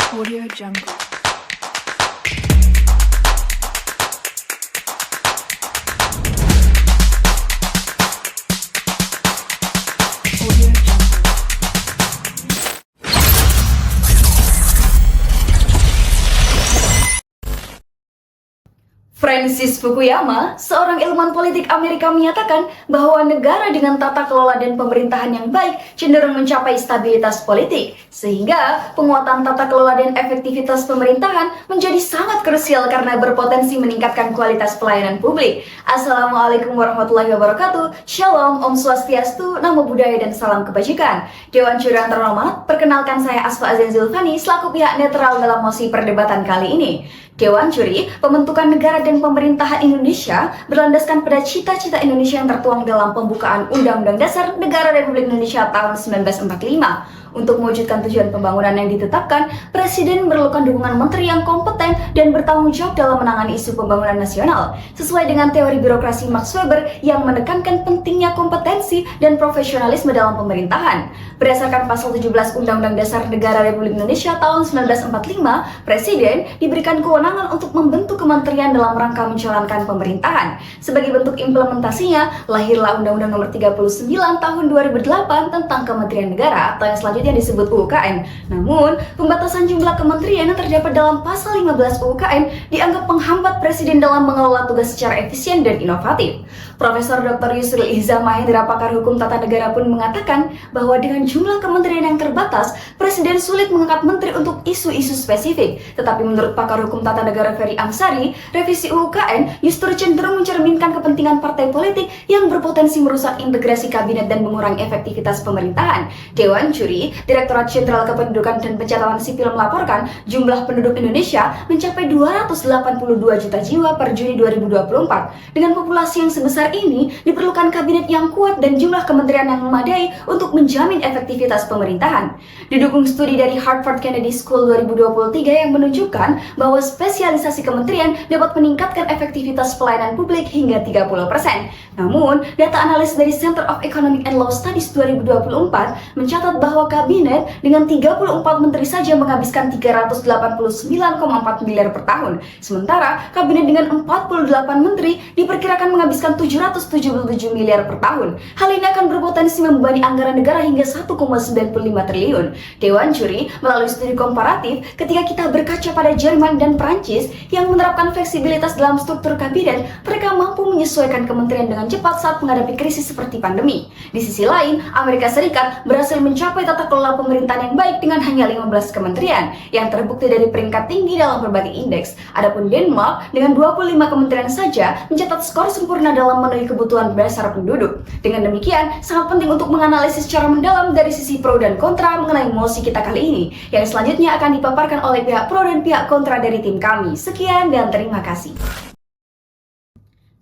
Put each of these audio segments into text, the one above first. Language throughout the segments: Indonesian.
Audio Jungle. Audio Jungle. Francis Fukuyama, seorang ilmuwan politik Amerika, menyatakan bahwa negara dengan tata kelola dan pemerintahan yang baik cenderung mencapai stabilitas politik, sehingga penguatan tata kelola dan efektivitas pemerintahan menjadi sangat krusial karena berpotensi meningkatkan kualitas pelayanan publik. Assalamualaikum warahmatullahi wabarakatuh. Shalom, Om Swastiastu, Namo Buddhaya, dan salam kebajikan. Dewan Juri yang terhormat, perkenalkan saya Asfa Azian Zulfani selaku pihak netral dalam mosi perdebatan kali ini. Dewan Juri Pembentukan Negara dan Pemerintahan Indonesia berlandaskan pada cita-cita Indonesia yang tertuang dalam pembukaan Undang-Undang Dasar Negara Republik Indonesia tahun 1945. Untuk mewujudkan tujuan pembangunan yang ditetapkan, Presiden memerlukan dukungan menteri yang kompeten dan bertanggung jawab dalam menangani isu pembangunan nasional. Sesuai dengan teori birokrasi Max Weber yang menekankan pentingnya kompetensi dan profesionalisme dalam pemerintahan. Berdasarkan pasal 17 Undang-Undang Dasar Negara Republik Indonesia tahun 1945, Presiden diberikan kewenangan untuk membentuk kementerian dalam rangka menjalankan pemerintahan. Sebagai bentuk implementasinya, lahirlah Undang-Undang Nomor 39 Tahun 2008 tentang Kementerian Negara atau yang selanjutnya disebut UUKM. Namun, pembatasan jumlah kementerian yang terdapat dalam pasal 15 UUKM dianggap menghambat Presiden dalam mengelola tugas secara efisien dan inovatif. Profesor Dr. Yusril Ihza Mahendra, pakar hukum tata negara, pun mengatakan bahwa dengan jumlah kementerian yang terbatas, Presiden sulit mengangkat menteri untuk isu-isu spesifik. Tetapi menurut pakar hukum tata negara Ferry Amsari, revisi UUKM justru cenderung mencerminkan kepentingan partai politik yang berpotensi merusak integrasi kabinet dan mengurangi efektivitas pemerintahan. Dewan Juri Direktorat Jenderal Kependudukan dan Pencatatan Sipil melaporkan jumlah penduduk Indonesia mencapai 282 juta jiwa per Juni 2024. Dengan populasi yang sebesar ini, diperlukan kabinet yang kuat dan jumlah kementerian yang memadai untuk menjamin efektivitas pemerintahan. Didukung studi dari Harvard Kennedy School 2023 yang menunjukkan bahwa spesialisasi kementerian dapat meningkatkan efektivitas pelayanan publik hingga 30%. Namun, data analis dari Center of Economic and Law Studies 2024 mencatat bahwa kabinet dengan 34 menteri saja menghabiskan 389,4 miliar per tahun. Sementara kabinet dengan 48 menteri diperkirakan menghabiskan 777 miliar per tahun. Hal ini akan berpotensi membebani anggaran negara hingga 1,95 triliun. Dewan Juri melalui studi komparatif, ketika kita berkaca pada Jerman dan Prancis yang menerapkan fleksibilitas dalam struktur kabinet, mereka mampu menyesuaikan kementerian dengan cepat saat menghadapi krisis seperti pandemi. Di sisi lain, Amerika Serikat berhasil mencapai tata kelola pemerintahan yang baik dengan hanya 15 kementerian yang terbukti dari peringkat tinggi dalam berbagai indeks. Adapun Denmark dengan 25 kementerian saja mencatat skor sempurna dalam memenuhi kebutuhan dasar penduduk. Dengan demikian, sangat penting untuk menganalisis secara mendalam dari sisi pro dan kontra mengenai mosi kita kali ini, yang selanjutnya akan dipaparkan oleh pihak pro dan pihak kontra dari tim kami. Sekian dan terima kasih.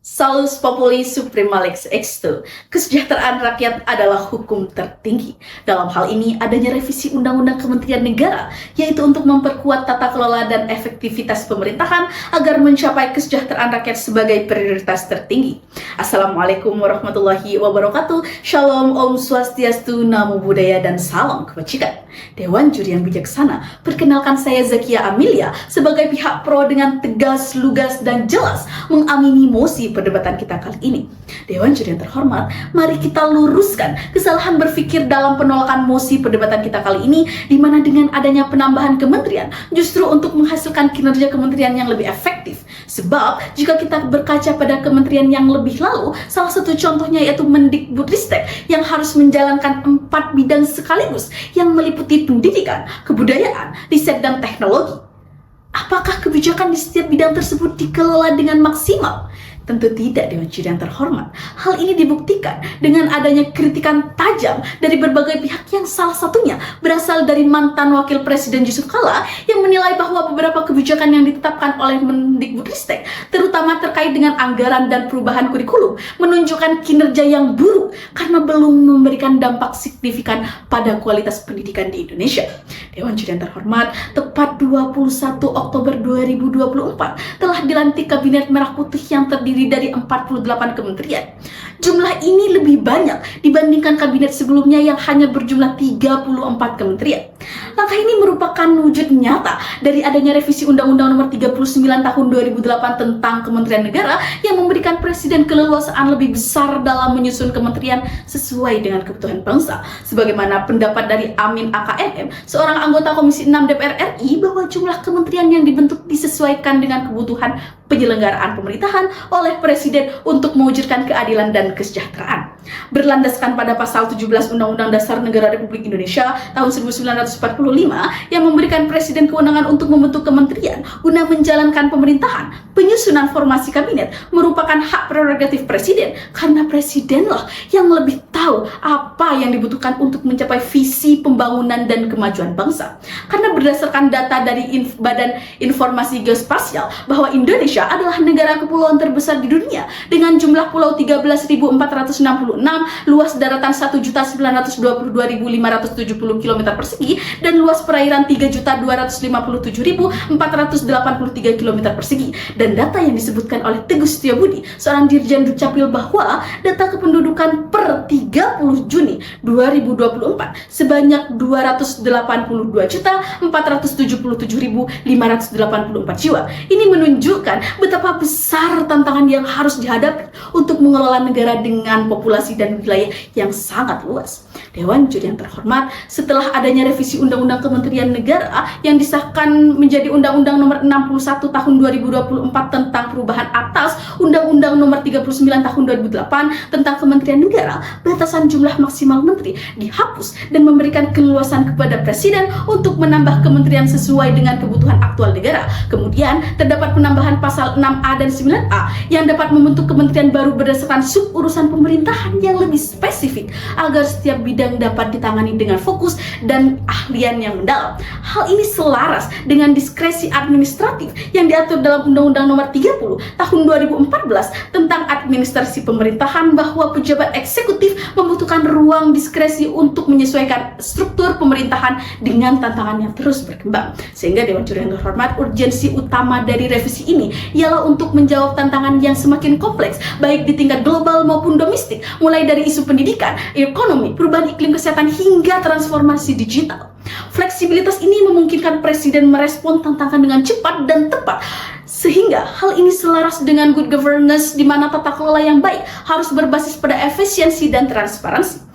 Salus Populi Suprema Lex Exto. Kesejahteraan rakyat adalah hukum tertinggi. Dalam hal ini adanya revisi Undang-Undang Kementerian Negara, yaitu untuk memperkuat tata kelola dan efektivitas pemerintahan agar mencapai kesejahteraan rakyat sebagai prioritas tertinggi. Assalamualaikum warahmatullahi wabarakatuh. Shalom, Om Swastiastu, Namo Buddhaya, dan salam kebajikan. Dewan Juri yang bijaksana, perkenalkan saya Zakia Amelia sebagai pihak pro dengan tegas, lugas, dan jelas mengamini mosi perdebatan kita kali ini. Dewan Juri yang terhormat, mari kita luruskan kesalahan berpikir dalam penolakan mosi perdebatan kita kali ini, di mana dengan adanya penambahan kementerian justru untuk menghasilkan kinerja kementerian yang lebih efektif. Sebab jika kita berkaca pada kementerian yang lebih lalu, salah satu contohnya yaitu Mendikbudristek yang harus menjalankan 4 bidang sekaligus yang meliputi pendidikan, kebudayaan, riset, dan teknologi. Apakah kebijakan di setiap bidang tersebut dikelola dengan maksimal? Tentu tidak, Dewan Juri yang terhormat. Hal ini dibuktikan dengan adanya kritikan tajam dari berbagai pihak yang salah satunya berasal dari mantan Wakil Presiden Yusuf Kala yang menilai bahwa beberapa kebijakan yang ditetapkan oleh Mendikbudristek, terutama terkait dengan anggaran dan perubahan kurikulum, menunjukkan kinerja yang buruk karena belum memberikan dampak signifikan pada kualitas pendidikan di Indonesia. Dewan Juri yang terhormat, tepat 21 Oktober 2024 telah dilantik Kabinet Merah Putih yang terdiri dari 48 kementerian. Jumlah ini lebih banyak dibandingkan kabinet sebelumnya yang hanya berjumlah 34 kementerian. Langkah ini merupakan wujud nyata dari adanya revisi Undang-Undang Nomor 39 Tahun 2008 tentang Kementerian Negara yang memberikan Presiden keleluasaan lebih besar dalam menyusun kementerian sesuai dengan kebutuhan bangsa. Sebagaimana pendapat dari Amin AKNM, seorang anggota Komisi 6 DPR RI, bahwa jumlah kementerian yang dibentuk disesuaikan dengan kebutuhan penyelenggaraan pemerintahan oleh Presiden untuk mewujudkan keadilan dan kesejahteraan. Berlandaskan pada pasal 17 Undang-Undang Dasar Negara Republik Indonesia tahun 1945 yang memberikan Presiden kewenangan untuk membentuk kementerian guna menjalankan pemerintahan, penyusunan formasi kabinet merupakan hak prerogatif Presiden, karena Presidenlah yang lebih tahu apa yang dibutuhkan untuk mencapai visi pembangunan dan kemajuan bangsa. Karena berdasarkan data dari Badan Informasi Geospasial bahwa Indonesia adalah negara kepulauan terbesar di dunia dengan jumlah pulau 13.466, luas daratan 1.922.570 km persegi, dan luas perairan 3.257.483 km persegi. Dan data yang disebutkan oleh Teguh Setiabudi, seorang Dirjen Dukcapil, bahwa data kependudukan per 30 Juni 2024 sebanyak 282.477.584 jiwa. Ini menunjukkan betapa besar tantangan yang harus dihadapi untuk mengelola negara dengan populasi dan wilayah yang sangat luas. Dewan Juri yang terhormat, setelah adanya revisi Undang-Undang Kementerian Negara yang disahkan menjadi Undang-Undang Nomor 61 Tahun 2024 tentang perubahan atas Undang-Undang Nomor 39 Tahun 2008 tentang Kementerian Negara, batasan jumlah maksimal menteri dihapus dan memberikan keleluasan kepada Presiden untuk menambah kementerian sesuai dengan kebutuhan aktual negara. Kemudian terdapat penambahan pasal 6A dan 9A yang dapat membentuk kementerian baru berdasarkan suburusan pemerintahan yang lebih spesifik agar setiap bidang dapat ditangani dengan fokus dan ahlian yang mendalam. Hal ini selaras dengan diskresi administratif yang diatur dalam Undang-Undang Nomor 30 Tahun 2014 tentang administrasi pemerintahan, bahwa pejabat eksekutif membutuhkan ruang diskresi untuk menyesuaikan struktur pemerintahan dengan tantangan yang terus berkembang. Sehingga Dewan Juri yang terhormat, urgensi utama dari revisi ini ialah untuk menjawab tantangan yang semakin kompleks baik di tingkat global maupun domestik, mulai dari isu pendidikan, ekonomi, perubahan iklim kesehatan hingga transformasi digital. Fleksibilitas ini memungkinkan Presiden merespon tantangan dengan cepat dan tepat, sehingga hal ini selaras dengan good governance, di mana tata kelola yang baik harus berbasis pada efisiensi dan transparansi.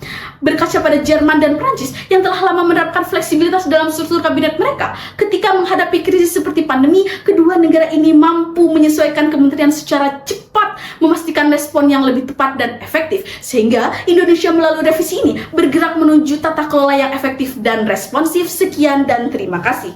Berkaca pada Jerman dan Prancis yang telah lama menerapkan fleksibilitas dalam struktur kabinet mereka, ketika menghadapi krisis seperti pandemi, kedua negara ini mampu menyesuaikan kementerian secara cepat, memastikan respon yang lebih tepat dan efektif, sehingga Indonesia melalui revisi ini bergerak menuju tata kelola yang efektif dan responsif. Sekian dan terima kasih.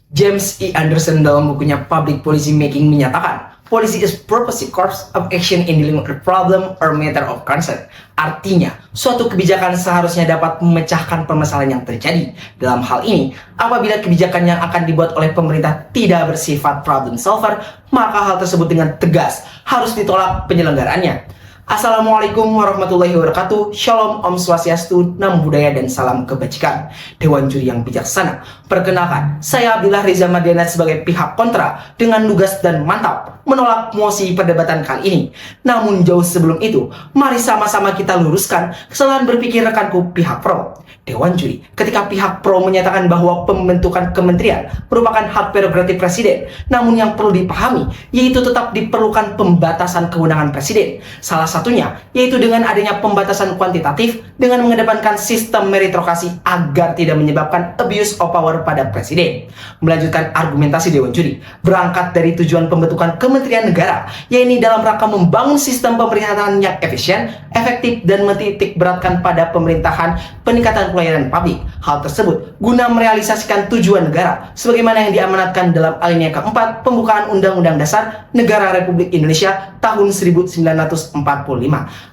James E. Anderson dalam bukunya Public Policy Making menyatakan, policy is purposive course of action in dealing with a problem or matter of concern. Artinya, suatu kebijakan seharusnya dapat memecahkan permasalahan yang terjadi. Dalam hal ini, apabila kebijakan yang akan dibuat oleh pemerintah tidak bersifat problem solver, maka hal tersebut dengan tegas harus ditolak penyelenggaraannya. Assalamualaikum warahmatullahi wabarakatuh. Shalom, Om Swastiastu, Namo Buddhaya, dan salam kebajikan. Dewan Juri yang bijaksana, perkenalkan, saya Abdillah Reza Mardiana sebagai pihak kontra dengan lugas dan mantap menolak mosi perdebatan kali ini. Namun jauh sebelum itu, mari sama-sama kita luruskan kesalahan berpikir rekanku pihak pro. Dewan Juri, ketika pihak pro menyatakan bahwa pembentukan kementerian merupakan hak prerogatif Presiden, namun yang perlu dipahami yaitu tetap diperlukan pembatasan kewenangan Presiden. Salah satunya yaitu dengan adanya pembatasan kuantitatif dengan mengedepankan sistem meritokrasi agar tidak menyebabkan abuse of power pada Presiden. Melanjutkan argumentasi Dewan Juri, berangkat dari tujuan pembentukan Kementerian Negara, yaitu dalam rangka membangun sistem pemerintahan yang efisien, efektif, dan menitik beratkan pada pemerintahan peningkatan pelayanan publik. Hal tersebut guna merealisasikan tujuan negara sebagaimana yang diamanatkan dalam alinea keempat pembukaan Undang-Undang Dasar Negara Republik Indonesia tahun 1945.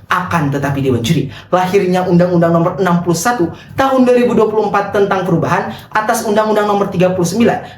Akan tetapi Dewan Juri, lahirnya Undang-Undang Nomor 61 Tahun 2024 tentang perubahan atas Undang-Undang Nomor 39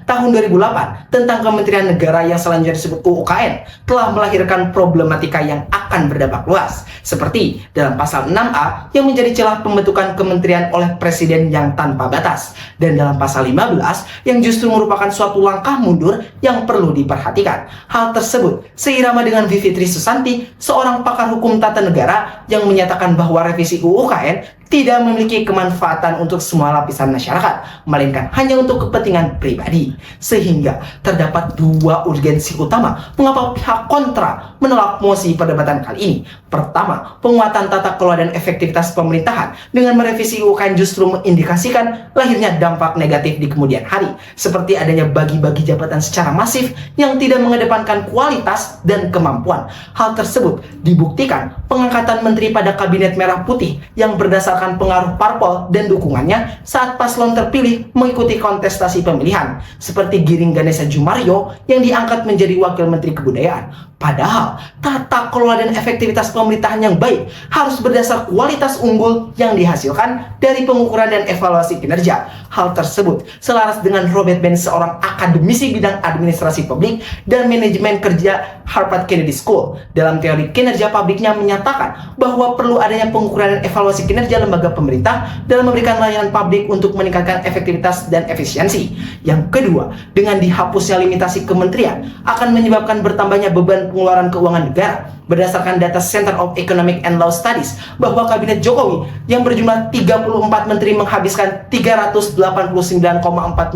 Tahun 2008 tentang Kementerian Negara yang selanjutnya disebut UUKN telah melahirkan problematika yang akan berdampak luas, seperti dalam pasal 6A yang menjadi celah pembentukan kementerian oleh Presiden yang tanpa batas, dan dalam pasal 15 yang justru merupakan suatu langkah mundur yang perlu diperhatikan. Hal tersebut seirama dengan Bivitri Susanti, seorang pakar hukum tata negara, yang menyatakan bahwa revisi UUKN tidak memiliki kemanfaatan untuk semua lapisan masyarakat, melainkan hanya untuk kepentingan pribadi. Sehingga terdapat dua urgensi utama mengapa pihak kontra menolak mosi perdebatan kali ini. Pertama, penguatan tata kelola dan efektivitas pemerintahan dengan merevisi UKN justru mengindikasikan lahirnya dampak negatif di kemudian hari, seperti adanya bagi-bagi jabatan secara masif yang tidak mengedepankan kualitas dan kemampuan. Hal tersebut dibuktikan pengangkatan menteri pada kabinet merah putih yang berdasarkan pengaruh parpol dan dukungannya saat paslon terpilih mengikuti kontestasi pemilihan, seperti Giring Ganesha Jumario yang diangkat menjadi wakil menteri kebudayaan. Padahal tata kelola dan efektivitas pemerintahan yang baik harus berdasar kualitas unggul yang dihasilkan dari pengukuran dan evaluasi kinerja. Hal tersebut selaras dengan Robert Ben, seorang akademisi bidang administrasi publik dan manajemen kerja Harvard Kennedy School. Dalam teori kinerja publiknya menyatakan bahwa perlu adanya pengukuran dan evaluasi kinerja lembaga pemerintah dalam memberikan layanan publik untuk meningkatkan efektivitas dan efisiensi. Yang kedua, dengan dihapusnya limitasi kementerian akan menyebabkan bertambahnya beban pengeluaran keuangan negara. Berdasarkan data Center of Economic and Law Studies, bahwa kabinet Jokowi yang berjumlah 34 menteri menghabiskan 389,4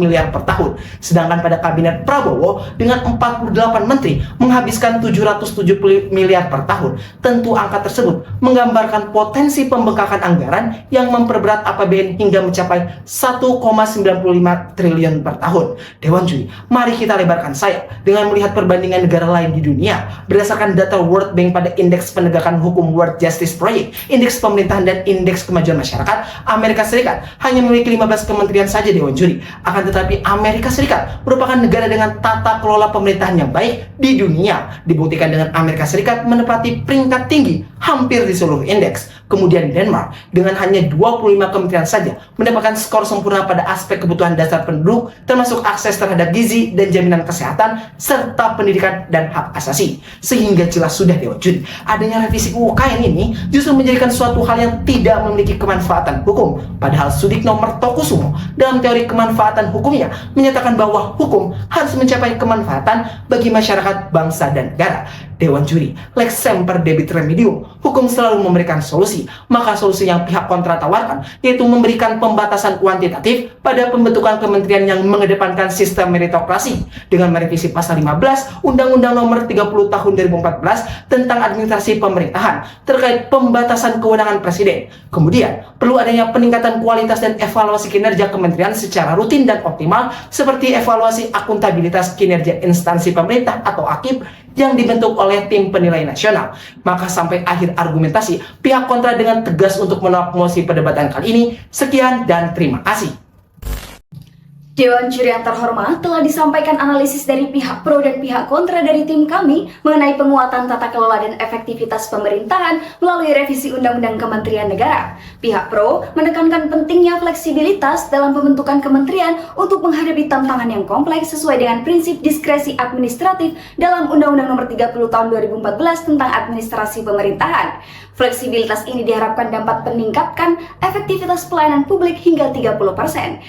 miliar per tahun, sedangkan pada kabinet Prabowo dengan 48 menteri menghabiskan 770 miliar per tahun. Tentu angka tersebut menggambarkan potensi pembengkakan anggaran yang memperberat APBN hingga mencapai 1,95 triliun per tahun. Dewan Juri, mari kita lebarkan sayap dengan melihat perbandingan negara lain di dunia. Berdasarkan data World Bank pada Indeks Penegakan Hukum World Justice Project, Indeks Pemerintahan dan Indeks Kemajuan Masyarakat, Amerika Serikat hanya memiliki 15 kementerian saja, Dewan Juri. Akan tetapi Amerika Serikat merupakan negara dengan tata kelola pemerintahan yang baik di dunia. Dibuktikan dengan Amerika Serikat menempati peringkat tinggi hampir di seluruh indeks. Kemudian Denmark dengan hanya 25 kementerian saja mendapatkan skor sempurna pada aspek kebutuhan dasar penduduk, termasuk akses terhadap gizi dan jaminan kesehatan serta pendidikan dan hak asasi. Sehingga jelas sudah, Dewan Juri, adanya revisi UKN ini justru menjadikan suatu hal yang tidak memiliki kemanfaatan hukum. Padahal Sudikno Mertokusumo dalam teori kemanfaatan hukumnya menyatakan bahwa hukum harus mencapai kemanfaatan bagi masyarakat, bangsa, dan negara. Dewan Juri, lex semper debit remedium, hukum selalu memberikan solusi. Maka solusi yang pihak kontra tawarkan yaitu memberikan pembatasan kuantitatif pada pembentukan kementerian yang mengedepankan sistem meritokrasi dengan merevisi pasal 15 Undang-Undang Nomor 30 Tahun 2014 tentang administrasi pemerintahan terkait pembatasan kewenangan presiden. Kemudian perlu adanya peningkatan kualitas dan evaluasi kinerja kementerian secara rutin dan optimal, seperti evaluasi akuntabilitas kinerja instansi pemerintah atau AKIP yang dibentuk oleh tim penilai nasional. Maka sampai akhir argumentasi, pihak kontra dengan tegas untuk menolak mosi perdebatan kali ini. Sekian dan terima kasih. Dewan Juri yang terhormat, telah disampaikan analisis dari pihak pro dan pihak kontra dari tim kami mengenai penguatan tata kelola dan efektivitas pemerintahan melalui revisi Undang-Undang Kementerian Negara. Pihak pro menekankan pentingnya fleksibilitas dalam pembentukan kementerian untuk menghadapi tantangan yang kompleks sesuai dengan prinsip diskresi administratif dalam Undang-Undang Nomor 30 Tahun 2014 tentang administrasi pemerintahan. Fleksibilitas ini diharapkan dapat meningkatkan efektivitas pelayanan publik hingga 30%,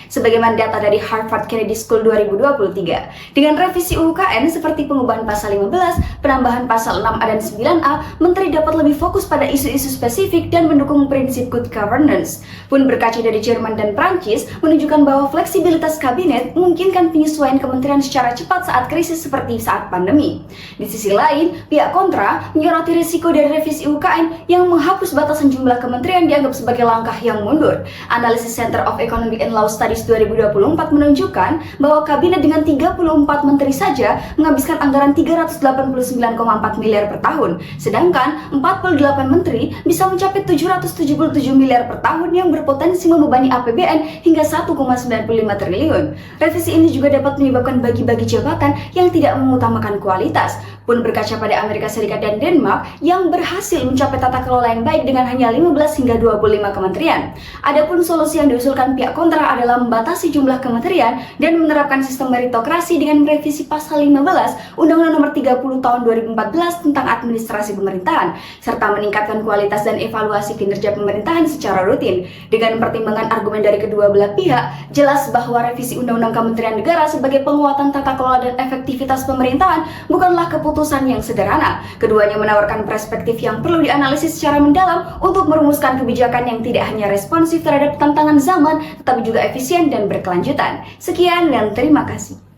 sebagaimana data dari Harvard Kennedy School 2023. Dengan revisi UKN seperti pengubahan pasal 15, penambahan pasal 6A dan 9A, Menteri dapat lebih fokus pada isu-isu spesifik dan mendukung prinsip good governance. Pun berkaca dari Jerman dan Prancis, menunjukkan bahwa fleksibilitas kabinet memungkinkan penyesuaian kementerian secara cepat saat krisis seperti saat pandemi. Di sisi lain, pihak kontra menyoroti risiko dari revisi UKN yang menghapus batasan jumlah kementerian dianggap sebagai langkah yang mundur. Analisis Center of Economic and Law Studies 2024 menunjukkan bahwa kabinet dengan 34 menteri saja menghabiskan anggaran 389,4 miliar per tahun, sedangkan 48 menteri bisa mencapai 777 miliar per tahun yang berpotensi membebani APBN hingga 1,95 triliun. Revisi ini juga dapat menyebabkan bagi-bagi jabatan yang tidak mengutamakan kualitas. Pun berkaca pada Amerika Serikat dan Denmark yang berhasil mencapai tata kelola yang baik dengan hanya 15 hingga 25 kementerian. Adapun solusi yang diusulkan pihak kontra adalah membatasi jumlah kementerian dan menerapkan sistem meritokrasi dengan merevisi pasal 15 Undang-Undang Nomor 30 Tahun 2014 tentang administrasi pemerintahan, serta meningkatkan kualitas dan evaluasi kinerja pemerintahan secara rutin. Dengan pertimbangan argumen dari kedua belah pihak, jelas bahwa revisi Undang-Undang Kementerian Negara sebagai penguatan tata kelola dan efektivitas pemerintahan bukanlah keputusan keputusan yang sederhana. Keduanya menawarkan perspektif yang perlu dianalisis secara mendalam untuk merumuskan kebijakan yang tidak hanya responsif terhadap tantangan zaman, tetapi juga efisien dan berkelanjutan. Sekian dan terima kasih.